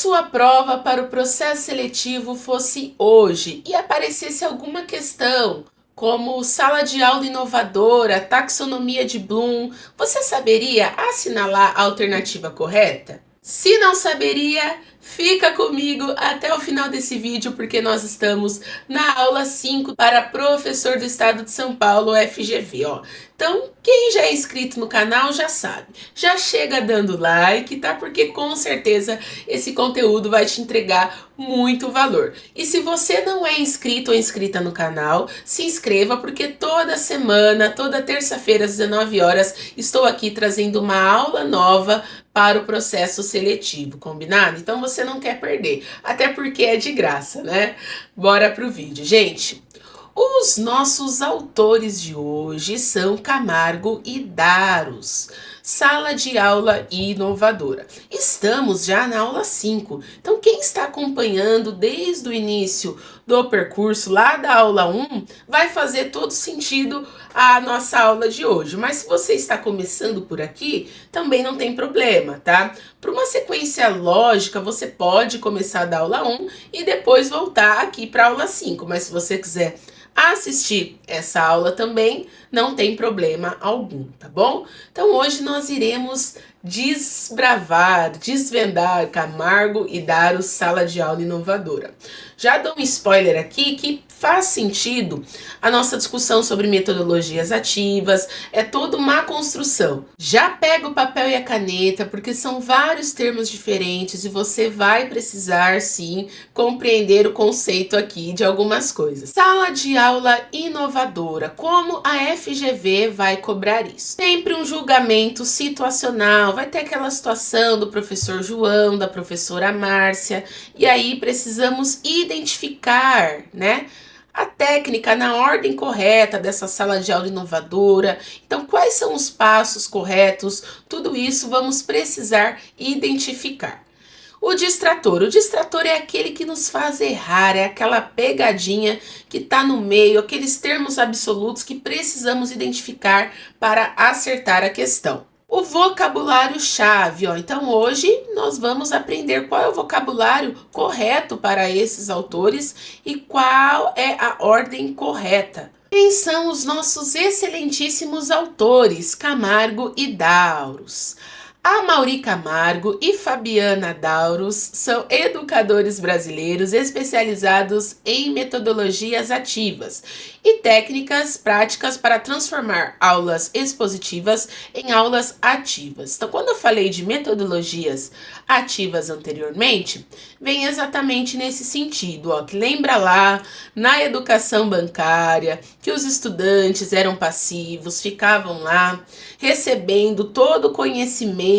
sua prova para o processo seletivo fosse hoje e aparecesse alguma questão, como sala de aula inovadora, taxonomia de Bloom, você saberia assinalar a alternativa correta? Se não saberia, fica comigo até o final desse vídeo, porque nós estamos na aula 5 para professor do estado de São Paulo, FGV, ó. Então, quem já é inscrito no canal já sabe. Já chega dando like, tá? Porque com certeza esse conteúdo vai te entregar muito valor. E se você não é inscrito ou inscrita no canal, se inscreva, porque toda semana, toda terça-feira às 19 horas, estou aqui trazendo uma aula nova para o processo seletivo, combinado? Então você não quer perder, até porque é de graça, né? Bora pro vídeo, gente. Os nossos autores de hoje são Camargo e Darros, sala de aula inovadora. Estamos já na aula 5, então quem está acompanhando desde o início do percurso lá da aula 1, vai fazer todo sentido a nossa aula de hoje. Mas se você está começando por aqui, também não tem problema, tá? Para uma sequência lógica, você pode começar da aula 1 e depois voltar aqui para a aula 5, mas se você quiser assistir essa aula também, não tem problema algum, tá bom? Então hoje nós iremos desvendar Camargo e Darros, sala de aula inovadora. Já dou um spoiler aqui que faz sentido a nossa discussão sobre metodologias ativas, é toda uma construção. Já pega o papel e a caneta, porque são vários termos diferentes e você vai precisar sim compreender o conceito aqui de algumas coisas. Sala de aula inovadora, como a FGV vai cobrar isso? Sempre um julgamento situacional, vai ter aquela situação do professor João, da professora Márcia, e aí precisamos identificar, né, a técnica na ordem correta dessa sala de aula inovadora. Então, quais são os passos corretos? Tudo isso vamos precisar identificar. O distrator é aquele que nos faz errar, é aquela pegadinha que está no meio, aqueles termos absolutos que precisamos identificar para acertar a questão. O vocabulário-chave, ó. Então hoje nós vamos aprender qual é o vocabulário correto para esses autores e qual é a ordem correta. Quem são os nossos excelentíssimos autores, Camargo e Darros? Amaury Camargo e Fabiana Darros são educadores brasileiros especializados em metodologias ativas e técnicas práticas para transformar aulas expositivas em aulas ativas. Então, quando eu falei de metodologias ativas anteriormente, vem exatamente nesse sentido, ó, que lembra lá na educação bancária que os estudantes eram passivos, ficavam lá recebendo todo o conhecimento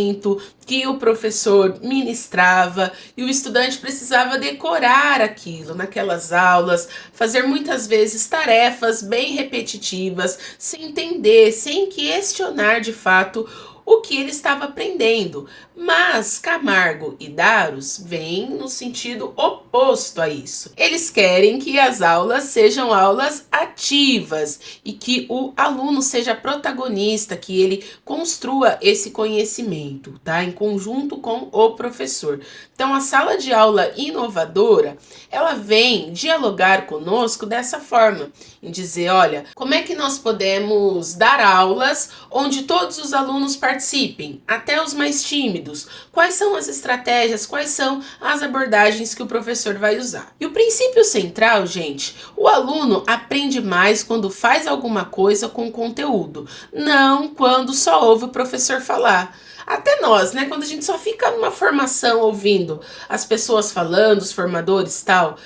que o professor ministrava e o estudante precisava decorar aquilo naquelas aulas, fazer muitas vezes tarefas bem repetitivas, sem entender, sem questionar de fato o que ele estava aprendendo. Mas Camargo e Darros vêm no sentido oposto a isso. Eles querem que as aulas sejam aulas ativas e que o aluno seja protagonista, que ele construa esse conhecimento, tá? Em conjunto com o professor. Então, a sala de aula inovadora, ela vem dialogar conosco dessa forma, em dizer, olha, como é que nós podemos dar aulas onde todos os alunos participem, até os mais tímidos? Quais são as estratégias, quais são as abordagens que o professor vai usar? E o princípio central, gente, o aluno aprende mais quando faz alguma coisa com conteúdo, não quando só ouve o professor falar. Até nós, né? Quando a gente só fica numa formação ouvindo as pessoas falando, os formadores e tal,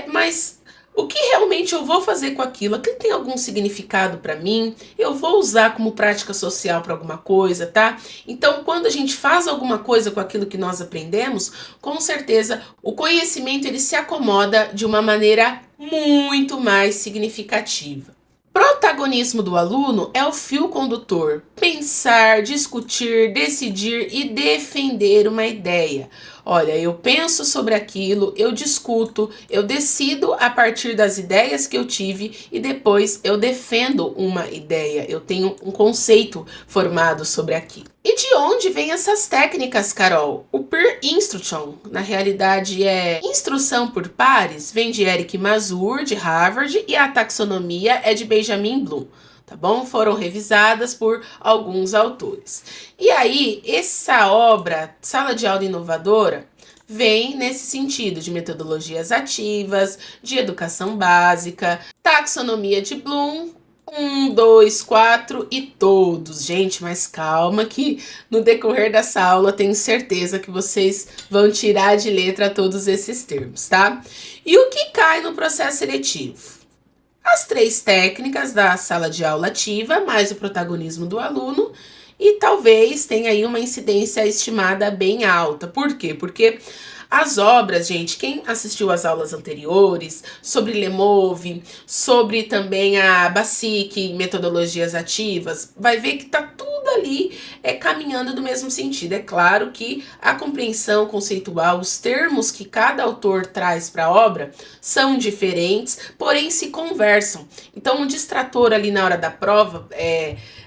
mas o que realmente eu vou fazer com aquilo? Aquilo tem algum significado para mim? Eu vou usar como prática social para alguma coisa, tá? Então, quando a gente faz alguma coisa com aquilo que nós aprendemos, com certeza o conhecimento ele se acomoda de uma maneira muito mais significativa. Protagonismo do aluno é o fio condutor. Pensar, discutir, decidir e defender uma ideia. Olha, eu penso sobre aquilo, eu discuto, eu decido a partir das ideias que eu tive e depois eu defendo uma ideia. Eu tenho um conceito formado sobre aquilo. E de onde vêm essas técnicas, Carol? O Peer Instruction, na realidade é instrução por pares, vem de Eric Mazur, de Harvard, e a taxonomia é de Benjamin Bloom. Tá bom? Foram revisadas por alguns autores. E aí, essa obra, Sala de Aula Inovadora, vem nesse sentido de metodologias ativas, de educação básica, taxonomia de Bloom, 1, 2, 4 e todos. Gente, mas calma que no decorrer dessa aula tenho certeza que vocês vão tirar de letra todos esses termos, tá? E o que cai no processo seletivo? As 3 técnicas da sala de aula ativa, mais o protagonismo do aluno, e talvez tenha aí uma incidência estimada bem alta. Por quê? Porque as obras, gente, quem assistiu às aulas anteriores sobre Lemove, sobre também a Basic, metodologias ativas, vai ver que tá tudo ali caminhando no mesmo sentido. É claro que a compreensão conceitual, os termos que cada autor traz para a obra são diferentes, porém se conversam. Então, um distrator ali na hora da prova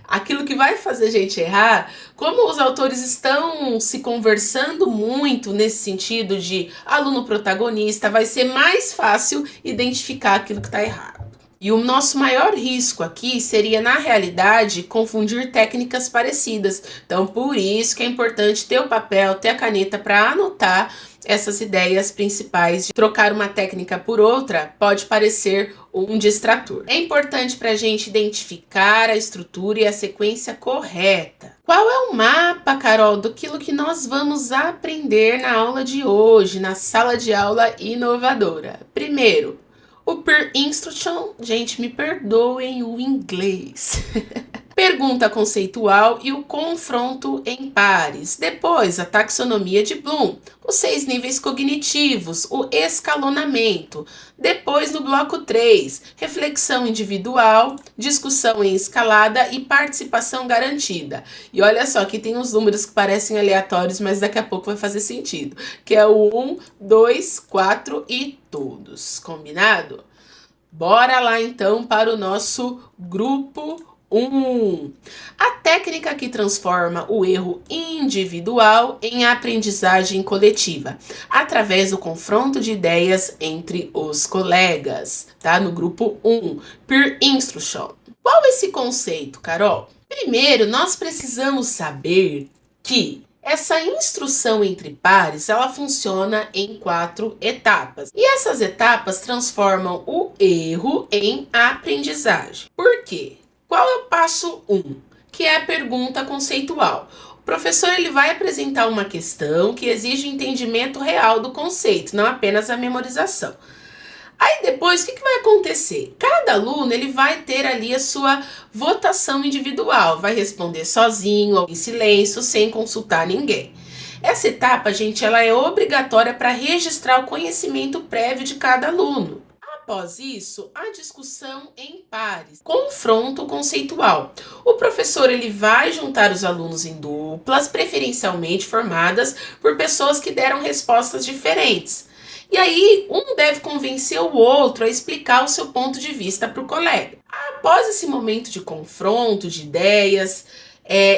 aquilo que vai fazer a gente errar, como os autores estão se conversando muito nesse sentido de aluno protagonista, vai ser mais fácil identificar aquilo que está errado. E o nosso maior risco aqui seria, na realidade, confundir técnicas parecidas. Então, por isso que é importante ter o papel, ter a caneta para anotar essas ideias principais. De trocar uma técnica por outra pode parecer um distrator. É importante para a gente identificar a estrutura e a sequência correta. Qual é o mapa, Carol, daquilo que nós vamos aprender na aula de hoje, na sala de aula inovadora? Primeiro, o Peer Instruction, gente, me perdoem o inglês. Pergunta conceitual e o confronto em pares. Depois, a taxonomia de Bloom, os 6 níveis cognitivos, o escalonamento. Depois, no bloco 3, reflexão individual, discussão em escalada e participação garantida. E olha só, aqui tem uns números que parecem aleatórios, mas daqui a pouco vai fazer sentido. Que é o 1, 2, 4 e todos. Combinado? Bora lá então para o nosso grupo 1. A técnica que transforma o erro individual em aprendizagem coletiva, através do confronto de ideias entre os colegas, tá? No grupo 1, Peer Instruction. Qual é esse conceito, Carol? Primeiro, nós precisamos saber que essa instrução entre pares, ela funciona em 4 etapas. E essas etapas transformam o erro em aprendizagem. Por quê? Qual é o passo 1? Que é a pergunta conceitual. O professor ele vai apresentar uma questão que exige o entendimento real do conceito, não apenas a memorização. Aí depois, o que vai acontecer? Cada aluno ele vai ter ali a sua votação individual, vai responder sozinho, em silêncio, sem consultar ninguém. Essa etapa, gente, ela é obrigatória para registrar o conhecimento prévio de cada aluno. Após isso, a discussão em pares, confronto conceitual. O professor ele vai juntar os alunos em duplas, preferencialmente formadas por pessoas que deram respostas diferentes. E aí, um deve convencer o outro a explicar o seu ponto de vista para o colega. Após esse momento de confronto, de ideias,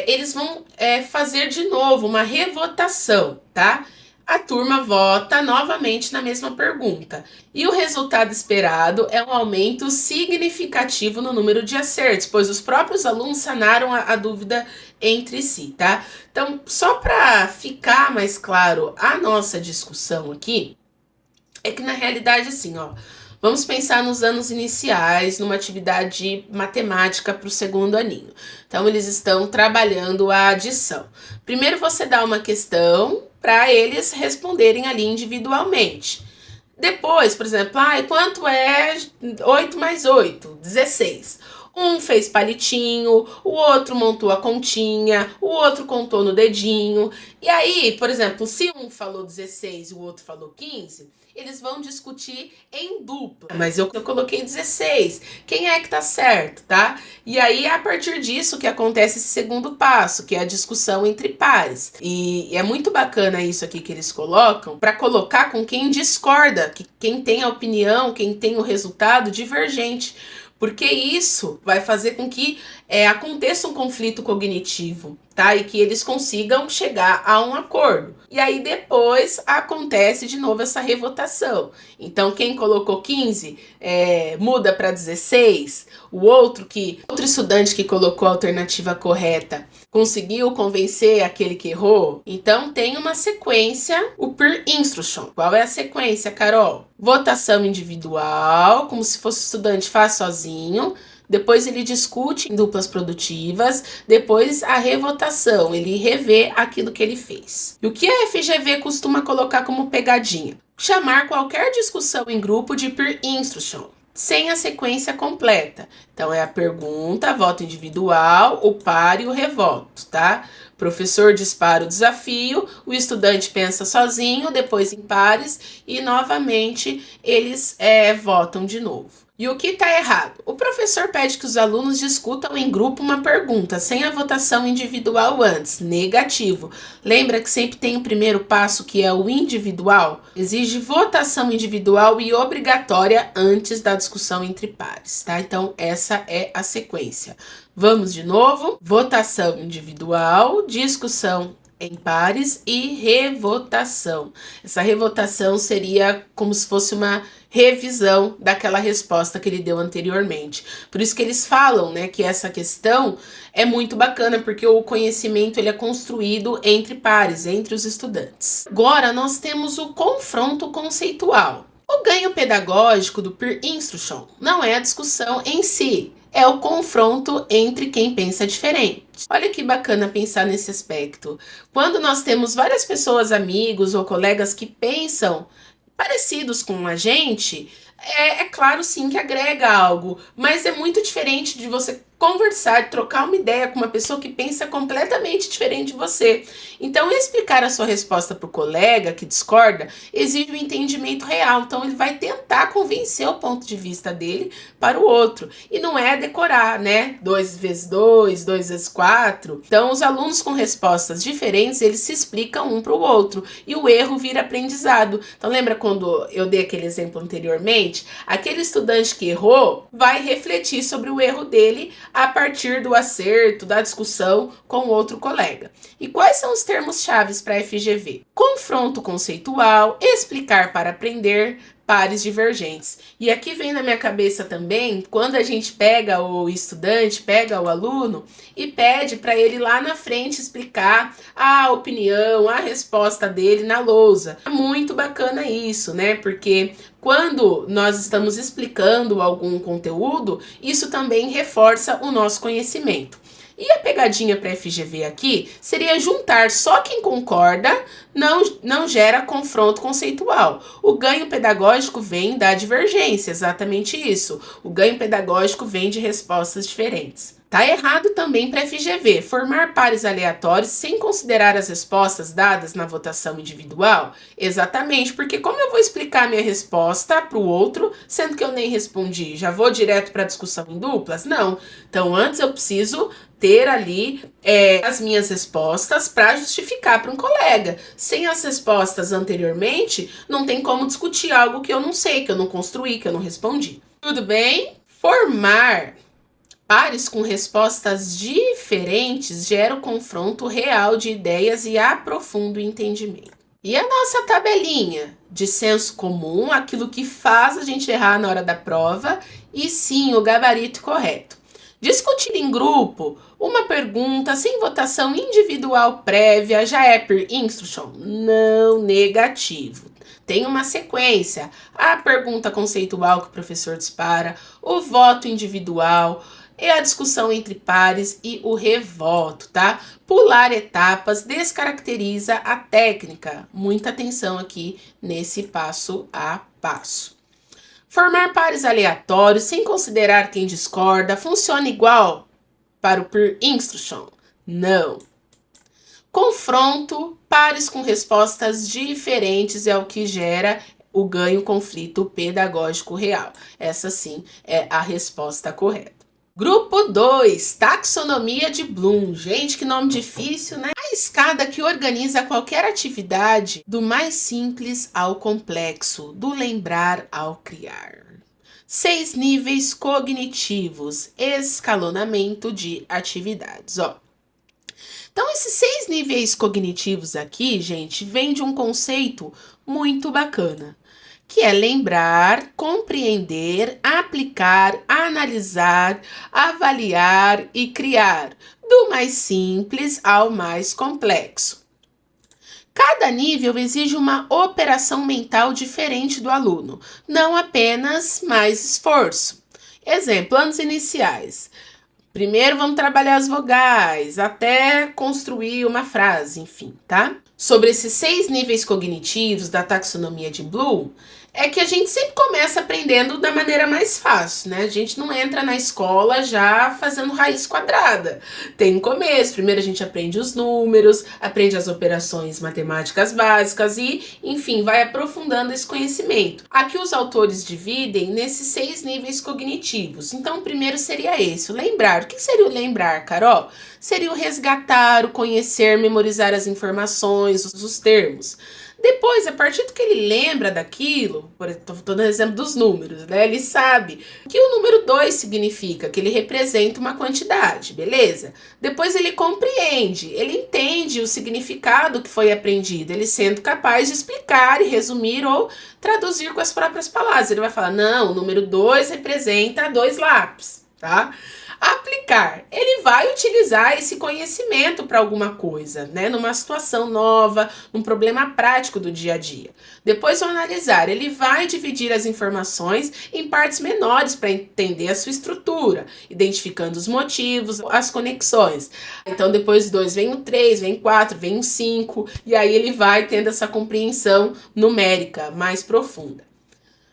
eles vão fazer de novo uma revotação, tá? A turma vota novamente na mesma pergunta. E o resultado esperado é um aumento significativo no número de acertos, pois os próprios alunos sanaram a dúvida entre si, tá? Então, só para ficar mais claro a nossa discussão aqui, é que na realidade, assim, vamos pensar nos anos iniciais, numa atividade matemática para o segundo aninho. Então, eles estão trabalhando a adição. Primeiro, você dá uma questão para eles responderem ali individualmente. Depois, por exemplo, quanto é 8 mais 8? 16. Um fez palitinho, o outro montou a continha, o outro contou no dedinho. E aí, por exemplo, se um falou 16 e o outro falou 15, eles vão discutir em dupla. Mas eu coloquei 16. Quem é que tá certo, tá? E aí é a partir disso que acontece esse segundo passo, que é a discussão entre pares. E é muito bacana isso aqui que eles colocam, para colocar com quem discorda, que quem tem a opinião, quem tem o resultado divergente. Porque isso vai fazer com que aconteça um conflito cognitivo, tá? E que eles consigam chegar a um acordo. E aí depois acontece de novo essa revotação. Então quem colocou 15 muda para 16. O outro estudante que colocou a alternativa correta conseguiu convencer aquele que errou. Então tem uma sequência, o peer instruction. Qual é a sequência, Carol? Votação individual, como se fosse o estudante faz sozinho. Depois ele discute em duplas produtivas, depois a revotação, ele revê aquilo que ele fez. E o que a FGV costuma colocar como pegadinha? Chamar qualquer discussão em grupo de peer instruction, sem a sequência completa. Então é a pergunta, voto individual, o par e o revoto, tá? O professor dispara o desafio, o estudante pensa sozinho, depois em pares e novamente eles votam de novo. E o que está errado? O professor pede que os alunos discutam em grupo uma pergunta, sem a votação individual antes. Negativo. Lembra que sempre tem o primeiro passo, que é o individual? Exige votação individual e obrigatória antes da discussão entre pares, tá? Então, essa é a sequência. Vamos de novo. Votação individual, discussão em pares e revotação. Essa revotação seria como se fosse uma revisão daquela resposta que ele deu anteriormente. Por isso que eles falam, né, que essa questão é muito bacana, porque o conhecimento ele é construído entre pares, entre os estudantes. Agora nós temos o confronto conceitual. O ganho pedagógico do peer instruction não é a discussão em si, é o confronto entre quem pensa diferente. Olha que bacana pensar nesse aspecto. Quando nós temos várias pessoas, amigos ou colegas que pensam parecidos com a gente, é claro sim que agrega algo, mas é muito diferente de você conversar, trocar uma ideia com uma pessoa que pensa completamente diferente de você. Então, explicar a sua resposta para o colega que discorda exige um entendimento real. Então, ele vai tentar convencer o ponto de vista dele para o outro. E não é decorar, né? 2 vezes 2, 2 vezes 4. Então, os alunos com respostas diferentes, eles se explicam um para o outro. E o erro vira aprendizado. Então, lembra quando eu dei aquele exemplo anteriormente? Aquele estudante que errou vai refletir sobre o erro dele a partir do acerto, da discussão com outro colega. E quais são os termos-chave para a FGV? Confronto conceitual, explicar para aprender, pares divergentes. E aqui vem na minha cabeça também, quando a gente pega o estudante, pega o aluno e pede para ele lá na frente explicar a opinião, a resposta dele na lousa. É muito bacana isso, né? Porque quando nós estamos explicando algum conteúdo, isso também reforça o nosso conhecimento. E a pegadinha para FGV aqui seria juntar só quem concorda, não gera confronto conceitual. O ganho pedagógico vem da divergência, exatamente isso. O ganho pedagógico vem de respostas diferentes. Tá errado também para FGV, formar pares aleatórios sem considerar as respostas dadas na votação individual? Exatamente, porque como eu vou explicar minha resposta para o outro, sendo que eu nem respondi? Já vou direto para a discussão em duplas? Não. Então, antes eu preciso ter ali as minhas respostas para justificar para um colega. Sem as respostas anteriormente, não tem como discutir algo que eu não sei, que eu não construí, que eu não respondi. Tudo bem? Formar pares com respostas diferentes gera o confronto real de ideias e aprofunda o entendimento. E a nossa tabelinha de senso comum, aquilo que faz a gente errar na hora da prova, e sim, o gabarito correto. Discutir em grupo uma pergunta sem votação individual prévia já é peer instruction? Não, negativo. Tem uma sequência, a pergunta conceitual que o professor dispara, o voto individual, e a discussão entre pares e o revoto, tá? Pular etapas descaracteriza a técnica. Muita atenção aqui nesse passo a passo. Formar pares aleatórios sem considerar quem discorda funciona igual para o peer instruction? Não. Confronto pares com respostas diferentes é o que gera o ganho conflito pedagógico real. Essa sim é a resposta correta. Grupo 2, taxonomia de Bloom. Gente, que nome difícil, né? A escada que organiza qualquer atividade do mais simples ao complexo, do lembrar ao criar. 6 níveis cognitivos, escalonamento de atividades, ó. Então, esses 6 níveis cognitivos aqui, gente, vem de um conceito muito bacana, que é lembrar, compreender, aplicar, analisar, avaliar e criar, do mais simples ao mais complexo. Cada nível exige uma operação mental diferente do aluno, não apenas mais esforço. Exemplo, anos iniciais. Primeiro vamos trabalhar as vogais, até construir uma frase, enfim, tá? Sobre esses 6 níveis cognitivos da taxonomia de Bloom, é que a gente sempre começa aprendendo da maneira mais fácil, né? A gente não entra na escola já fazendo raiz quadrada. Tem um começo, primeiro a gente aprende os números, aprende as operações matemáticas básicas e, enfim, vai aprofundando esse conhecimento. Aqui os autores dividem nesses 6 níveis cognitivos. Então, o primeiro seria esse, o lembrar. O que seria o lembrar, Carol? Seria o resgatar, o conhecer, memorizar as informações, os termos. Depois, a partir do que ele lembra daquilo, estou dando exemplo dos números, né? Ele sabe o que o número 2 significa, que ele representa uma quantidade, beleza? Depois ele compreende, ele entende o significado que foi aprendido, ele sendo capaz de explicar e resumir ou traduzir com as próprias palavras. Ele vai falar, não, o número 2 representa 2 lápis, tá? Aplicar, ele vai utilizar esse conhecimento para alguma coisa, né? Numa situação nova, num problema prático do dia a dia. Depois o analisar, ele vai dividir as informações em partes menores para entender a sua estrutura, identificando os motivos, as conexões. Então depois 2 vem o 3, vem 4, vem o 5, e aí ele vai tendo essa compreensão numérica mais profunda.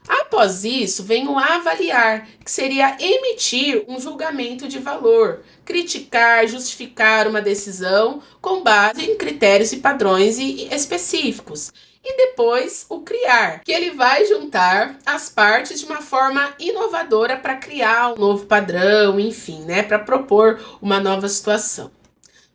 Após isso, vem o avaliar, que seria emitir um julgamento de valor, criticar, justificar uma decisão com base em critérios e padrões específicos. E depois o criar, que ele vai juntar as partes de uma forma inovadora para criar um novo padrão, enfim, né, para propor uma nova situação.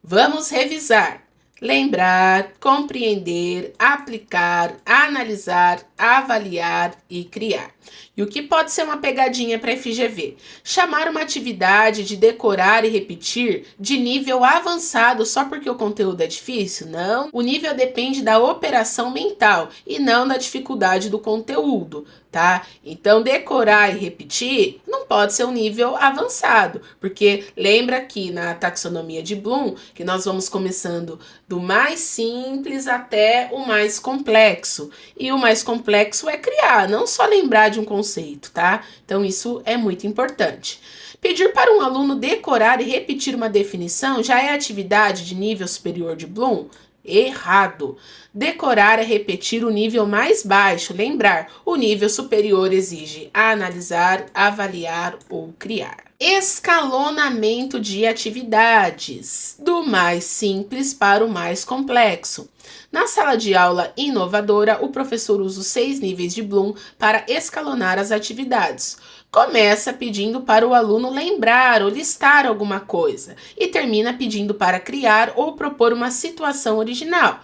Vamos revisar. Lembrar, compreender, aplicar, analisar, avaliar e criar. E o que pode ser uma pegadinha para FGV? Chamar uma atividade de decorar e repetir de nível avançado só porque o conteúdo é difícil? Não. O nível depende da operação mental e não da dificuldade do conteúdo, tá? Então, decorar e repetir não pode ser um nível avançado, porque lembra que na taxonomia de Bloom, que nós vamos começando do mais simples até o mais complexo. E o mais complexo é criar, não só lembrar de um conceito, tá? Então, isso é muito importante. Pedir para um aluno decorar e repetir uma definição já é atividade de nível superior de Bloom? Errado. Decorar é repetir o nível mais baixo. Lembrar, o nível superior exige analisar, avaliar ou criar. Escalonamento de atividades, do mais simples para o mais complexo. Na sala de aula inovadora, o professor usa os 6 níveis de Bloom para escalonar as atividades. Começa pedindo para o aluno lembrar ou listar alguma coisa e termina pedindo para criar ou propor uma situação original.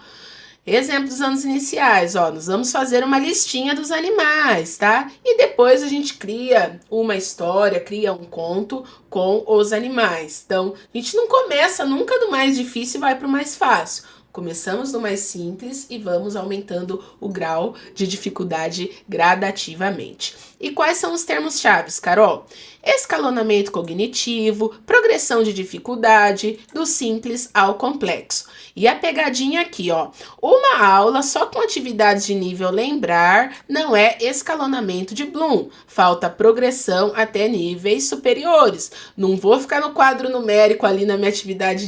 Exemplo dos anos iniciais, ó, nós vamos fazer uma listinha dos animais, tá? E depois a gente cria uma história, cria um conto com os animais. Então, a gente não começa nunca do mais difícil e vai para o mais fácil. Começamos no mais simples e vamos aumentando o grau de dificuldade gradativamente. E quais são os termos-chave, Carol? Escalonamento cognitivo, progressão de dificuldade, do simples ao complexo. E a pegadinha aqui, ó, uma aula só com atividades de nível lembrar não é escalonamento de Bloom. Falta progressão até níveis superiores. Não vou ficar no quadro numérico ali na minha atividade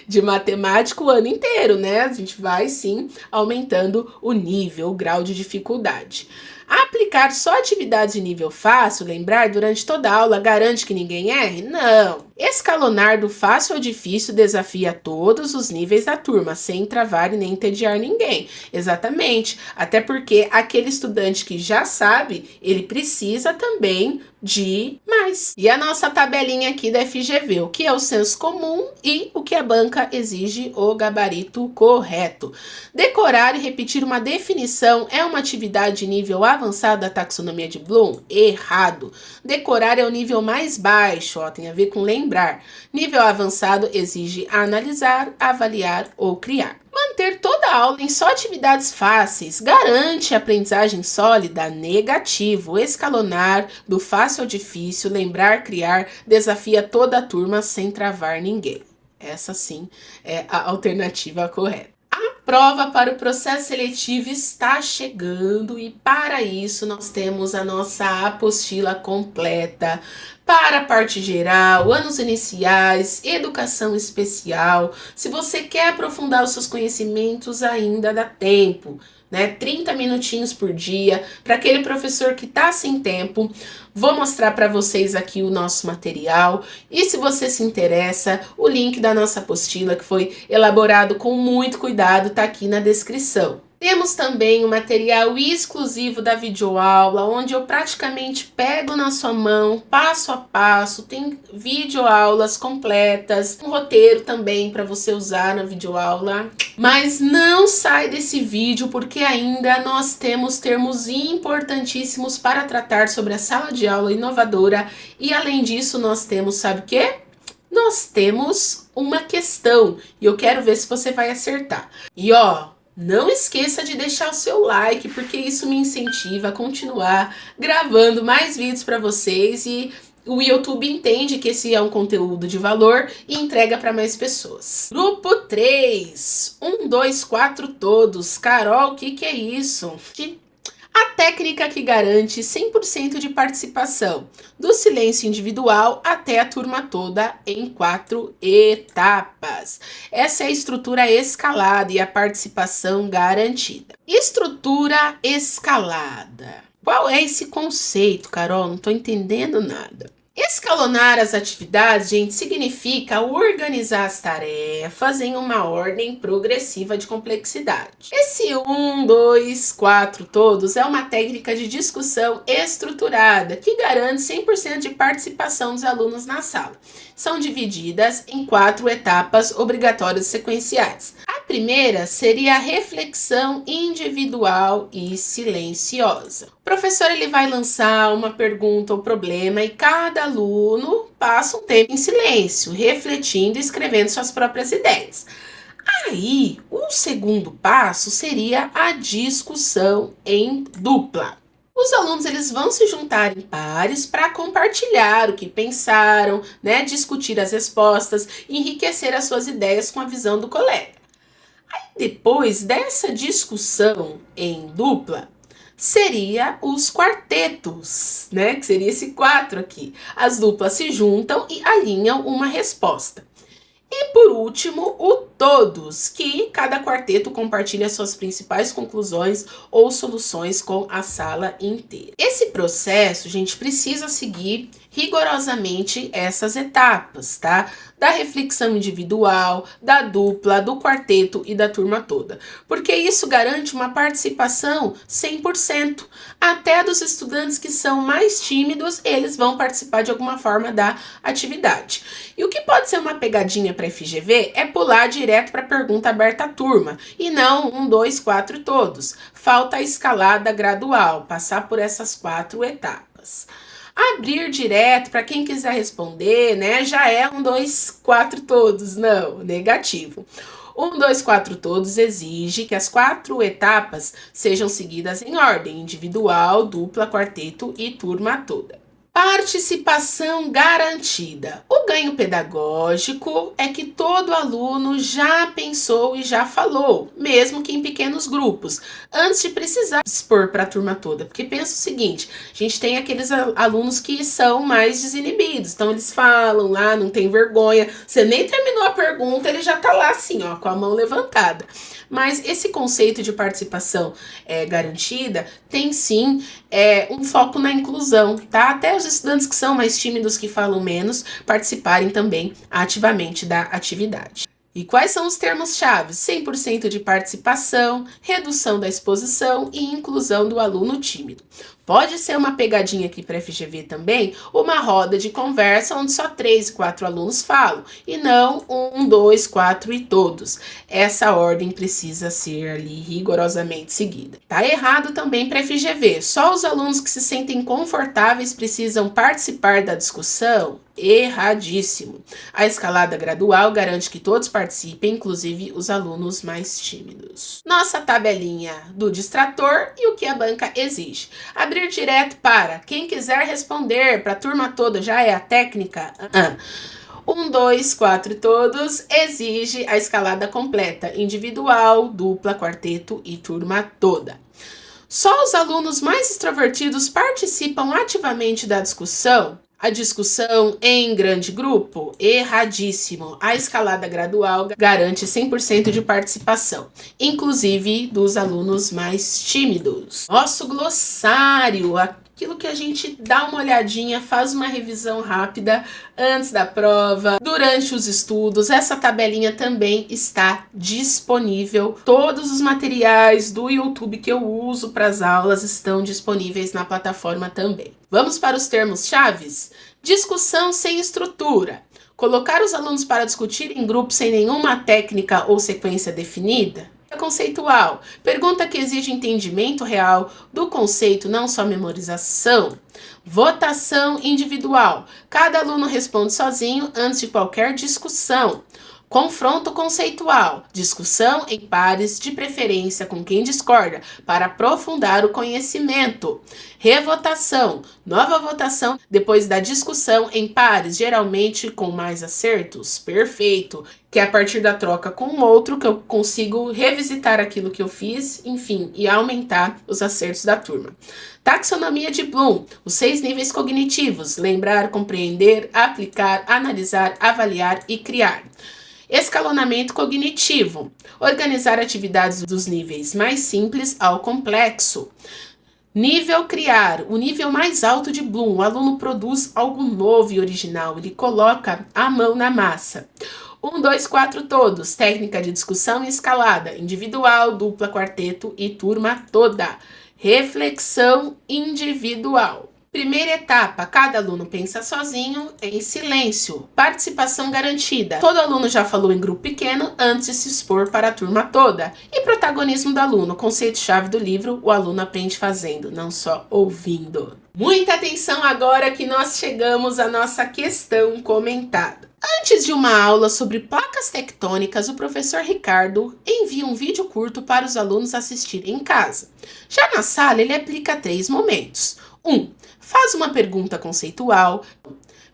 de matemática o ano inteiro. claro, né? A gente vai sim aumentando o nível, o grau de dificuldade. Aplicar só atividades de nível fácil, lembrar, durante toda a aula, garante que ninguém erre? Não. Escalonar do fácil ao difícil desafia todos os níveis da turma, sem travar e nem entediar ninguém. Exatamente. Até porque aquele estudante que já sabe, ele precisa também de mais. E a nossa tabelinha aqui da FGV, o que é o senso comum e o que a banca exige o gabarito correto. Decorar e repetir uma definição é uma atividade de nível avançado da taxonomia de Bloom? Errado. Decorar é o nível mais baixo, ó, tem a ver com lembrar. Nível avançado exige analisar, avaliar ou criar. Manter toda a aula em só atividades fáceis garante aprendizagem sólida? Negativo. Escalonar do fácil ao difícil, lembrar, criar, desafia toda a turma sem travar ninguém. Essa sim é a alternativa correta. A prova para o processo seletivo está chegando e para isso nós temos a nossa apostila completa para a parte geral, anos iniciais, educação especial. Se você quer aprofundar os seus conhecimentos, ainda dá tempo, né? 30 minutinhos por dia para aquele professor que está sem tempo. Vou mostrar para vocês aqui o nosso material e se você se interessa, o link da nossa apostila que foi elaborado com muito cuidado está aqui na descrição. Temos também o material exclusivo da videoaula, onde eu praticamente pego na sua mão, passo a passo, tem videoaulas completas, um roteiro também para você usar na videoaula. Mas não sai desse vídeo porque ainda nós temos termos importantíssimos para tratar sobre a sala de aula inovadora e além disso nós temos, sabe o quê? Nós temos uma questão e eu quero ver se você vai acertar. E ó, não esqueça de deixar o seu like, porque isso me incentiva a continuar gravando mais vídeos para vocês e o YouTube entende que esse é um conteúdo de valor e entrega para mais pessoas. Grupo 3. 1, 2, 4 todos. Carol, o que é isso? A técnica que garante 100% de participação, do silêncio individual até a turma toda em 4 etapas. Essa é a estrutura escalada e a participação garantida. Estrutura escalada. Qual é esse conceito, Carol? Não estou entendendo nada. Escalonar as atividades, gente, significa organizar as tarefas em uma ordem progressiva de complexidade. Esse 1, 2, 4 todos é uma técnica de discussão estruturada que garante 100% de participação dos alunos na sala. São divididas em 4 etapas obrigatórias sequenciais. A primeira seria a reflexão individual e silenciosa. O professor ele vai lançar uma pergunta ou problema e cada aluno passa um tempo em silêncio, refletindo e escrevendo suas próprias ideias. Aí, o segundo passo seria a discussão em dupla. Os alunos eles vão se juntar em pares para compartilhar o que pensaram, né, discutir as respostas, enriquecer as suas ideias com a visão do colega. Aí depois dessa discussão em dupla, seria os quartetos, né, que seria esse 4 aqui. As duplas se juntam e alinham uma resposta. E por último, o todos, que cada quarteto compartilha suas principais conclusões ou soluções com a sala inteira. Esse processo, gente, precisa seguir rigorosamente essas etapas, tá? Da reflexão individual, da dupla, do quarteto e da turma toda. Porque isso garante uma participação 100%. Até dos estudantes que são mais tímidos, eles vão participar de alguma forma da atividade. E o que pode ser uma pegadinha para a FGV é pular direto para a pergunta aberta à turma. E não 1, 2, 4 todos. Falta a escalada gradual, passar por essas 4 etapas. Abrir direto para quem quiser responder, né? Já é 1, 2, 4 todos. Não, negativo. 1, 2, 4 todos exige que as 4 etapas sejam seguidas em ordem individual, dupla, quarteto e turma toda. Participação garantida. O ganho pedagógico é que todo aluno já pensou e já falou, mesmo que em pequenos grupos, antes de precisar expor para a turma toda. Porque pensa o seguinte, a gente tem aqueles alunos que são mais desinibidos, então eles falam lá, não tem vergonha, você nem terminou a pergunta, ele já tá lá assim, ó, com a mão levantada. Mas esse conceito de participação garantida tem sim um foco na inclusão, tá? Até os estudantes que são mais tímidos, que falam menos, participarem também ativamente da atividade. E quais são os termos-chave? 100% de participação, redução da exposição e inclusão do aluno tímido. Pode ser uma pegadinha aqui para a FGV também, uma roda de conversa onde só 3 e 4 alunos falam, e não 1, 2, 4 e todos. Essa ordem precisa ser ali rigorosamente seguida. Tá errado também para a FGV, só os alunos que se sentem confortáveis precisam participar da discussão? Erradíssimo. A escalada gradual garante que todos participem, inclusive os alunos mais tímidos. Nossa tabelinha do distrator e o que a banca exige. Abrir direto para quem quiser responder, para a turma toda, já é a técnica? 1, 2, 4 e todos exige a escalada completa, individual, dupla, quarteto e turma toda. Só os alunos mais extrovertidos participam ativamente da discussão? A discussão em grande grupo? Erradíssimo. A escalada gradual garante 100% de participação, inclusive dos alunos mais tímidos. Nosso glossário, aquilo que a gente dá uma olhadinha, faz uma revisão rápida antes da prova, durante os estudos. Essa tabelinha também está disponível. Todos os materiais do YouTube que eu uso para as aulas estão disponíveis na plataforma também. Vamos para os termos-chave? Discussão sem estrutura. Colocar os alunos para discutir em grupo sem nenhuma técnica ou sequência definida. Conceitual. Pergunta que exige entendimento real do conceito, não só memorização. Votação individual. Cada aluno responde sozinho antes de qualquer discussão. Confronto conceitual. Discussão em pares, de preferência com quem discorda, para aprofundar o conhecimento. Revotação. Nova votação depois da discussão em pares, geralmente com mais acertos. Perfeito. Que é a partir da troca com o outro que eu consigo revisitar aquilo que eu fiz, enfim, e aumentar os acertos da turma. Taxonomia de Bloom. Os 6 níveis cognitivos. Lembrar, compreender, aplicar, analisar, avaliar e criar. Escalonamento cognitivo. Organizar atividades dos níveis mais simples ao complexo. Nível criar. O nível mais alto de Bloom. O aluno produz algo novo e original. Ele coloca a mão na massa. 1, 2, 4 todos. Técnica de discussão e escalada. Individual, dupla, quarteto e turma toda. Reflexão individual. Primeira etapa, cada aluno pensa sozinho, em silêncio. Participação garantida. Todo aluno já falou em grupo pequeno antes de se expor para a turma toda. E protagonismo do aluno, conceito-chave do livro, o aluno aprende fazendo, não só ouvindo. Muita atenção agora que nós chegamos à nossa questão comentada. Antes de uma aula sobre placas tectônicas, o professor Ricardo envia um vídeo curto para os alunos assistirem em casa. Já na sala, ele aplica 3 momentos. 1. Faz uma pergunta conceitual,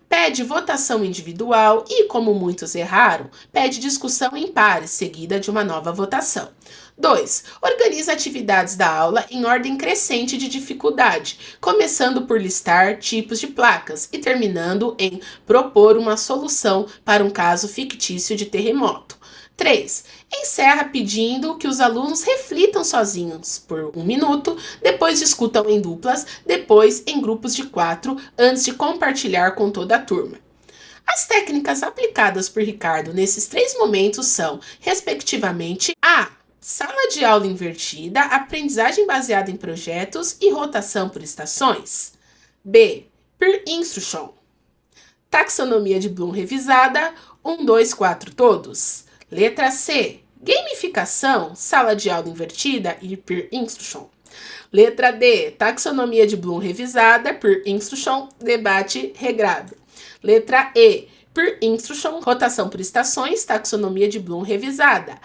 pede votação individual e, como muitos erraram, pede discussão em pares, seguida de uma nova votação. 2. Organiza atividades da aula em ordem crescente de dificuldade, começando por listar tipos de placas e terminando em propor uma solução para um caso fictício de terremoto. 3. Encerra pedindo que os alunos reflitam sozinhos por 1 minuto, depois discutam em duplas, depois em grupos de 4, antes de compartilhar com toda a turma. As técnicas aplicadas por Ricardo nesses 3 momentos são, respectivamente, a sala de aula invertida, aprendizagem baseada em projetos e rotação por estações. B. Peer Instruction. Taxonomia de Bloom revisada, 1, 2, 4 todos. Letra C. Gamificação, sala de aula invertida e Peer Instruction. Letra D. Taxonomia de Bloom revisada, Peer Instruction, debate regrado. Letra E. Peer Instruction, rotação por estações, taxonomia de Bloom revisada.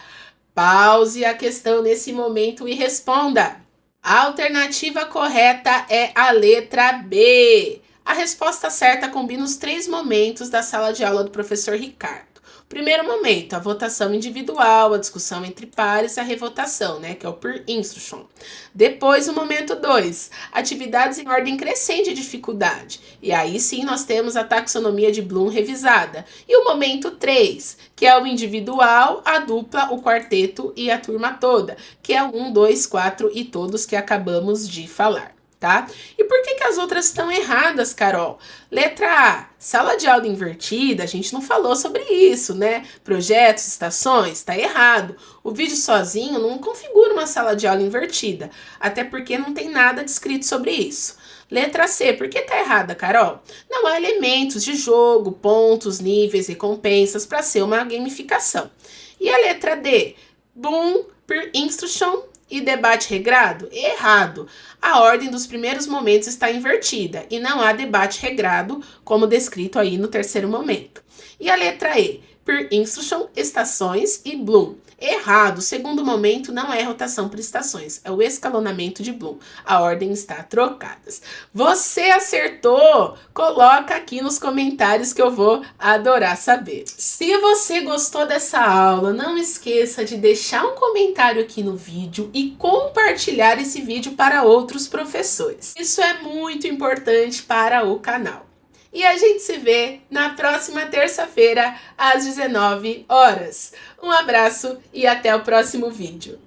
Pause a questão nesse momento e responda. A alternativa correta é a letra B. A resposta certa combina os 3 momentos da sala de aula do professor Ricardo. Primeiro momento, a votação individual, a discussão entre pares, a revotação, né, que é o peer instruction. Depois, o momento 2, atividades em ordem crescente de dificuldade. E aí sim nós temos a taxonomia de Bloom revisada. E o momento 3, que é o individual, a dupla, o quarteto e a turma toda, que é o 1, 2, 4 e todos que acabamos de falar. Tá? E por que as outras estão erradas, Carol? Letra A, sala de aula invertida, a gente não falou sobre isso, né? Projetos, estações, tá errado. O vídeo sozinho não configura uma sala de aula invertida, até porque não tem nada descrito sobre isso. Letra C, por que tá errada, Carol? Não há elementos de jogo, pontos, níveis, recompensas para ser uma gamificação. E a letra D, Boom, peer instruction e debate regrado? Errado. A ordem dos primeiros momentos está invertida e não há debate regrado, como descrito aí no terceiro momento. E a letra E, peer instruction, estações e Bloom. Errado, o segundo momento não é rotação por estações, é o escalonamento de Bloom. A ordem está trocada. Você acertou? Coloca aqui nos comentários que eu vou adorar saber. Se você gostou dessa aula, não esqueça de deixar um comentário aqui no vídeo e compartilhar esse vídeo para outros professores. Isso é muito importante para o canal. E a gente se vê na próxima terça-feira, às 19 horas. Um abraço e até o próximo vídeo.